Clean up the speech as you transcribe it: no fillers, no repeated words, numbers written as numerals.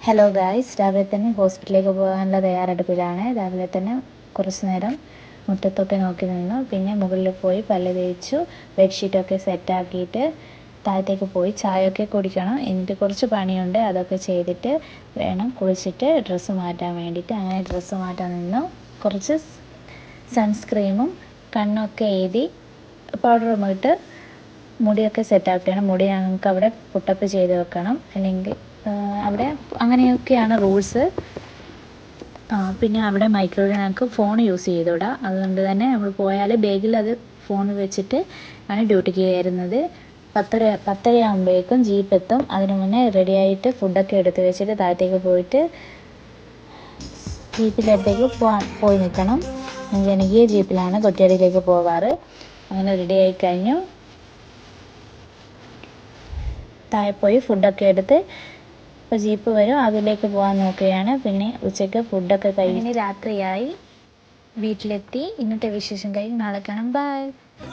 Hello guys, രാവിലെ തന്നെ ഹോസ്പിറ്റലിലേക്ക് പോകാനുള്ള തയ്യാറെടുപ്പിലാണ്. രാവിലെ തന്നെ കുറച്ച് നേരം മുറ്റത്തൊക്കെ നോക്കി നിന്നു. പിന്നെ മുകളിൽ പോയി പല്ല് തേച്ചു, ബെഡ്ഷീറ്റൊക്കെ സെറ്റാക്കിയിട്ട് താഴത്തേക്ക് പോയി ചായയൊക്കെ കുടിക്കണം. എനിക്ക് കുറച്ച് പണിയുണ്ട്, അതൊക്കെ ചെയ്തിട്ട് വേണം കുളിച്ചിട്ട് ഡ്രസ്സ് മാറ്റാൻ വേണ്ടിയിട്ട്. അങ്ങനെ ഡ്രസ്സ് മാറ്റാൻ നിന്നു. കുറച്ച് സൺസ്ക്രീമും കണ്ണൊക്കെ എഴുതി പൗഡറും ഇട്ട് മുടിയൊക്കെ സെറ്റാക്കണം. മുടി ഞങ്ങൾക്ക് അവിടെ പുട്ടപ്പ് ചെയ്ത് വെക്കണം, അല്ലെങ്കിൽ അവിടെ അങ്ങനെയൊക്കെയാണ് റൂൾസ്. പിന്നെ അവിടെ മൈക്രോവേവ് ഞങ്ങൾക്ക് ഫോൺ യൂസ് ചെയ്തുകൂടാ. അതുകൊണ്ട് തന്നെ നമ്മൾ പോയാൽ ബാഗിൽ അത് ഫോൺ വെച്ചിട്ട് ആണ് ഡ്യൂട്ടിക്ക് കയറുന്നത്. 10:30 ആകുമ്പോഴേക്കും ജീപ്പ് എത്തും. അതിന് മുന്നേ റെഡിയായിട്ട് ഫുഡൊക്കെ എടുത്ത് വെച്ചിട്ട് താഴത്തേക്ക് പോയിട്ട് ജീപ്പിൻ്റെ അടുത്തേക്ക് പോയി നിൽക്കണം. ജനകീയ ജീപ്പിലാണ് കൊട്ടിയടിയിലേക്ക് പോകാറ്. അങ്ങനെ റെഡിയായി കഴിഞ്ഞു. താഴെ പോയി ഫുഡൊക്കെ എടുത്ത് ഇപ്പോൾ ജീപ്പ് വരും, അതിലേക്ക് പോകാൻ നോക്കുകയാണ്. പിന്നെ ഉച്ചയ്ക്ക് ഫുഡൊക്കെ കഴിഞ്ഞ് രാത്രിയായി, വീട്ടിലെത്തി. ഇന്നത്തെ വിശേഷം കഴിഞ്ഞ് നാളെ കാണാം. ബൈ.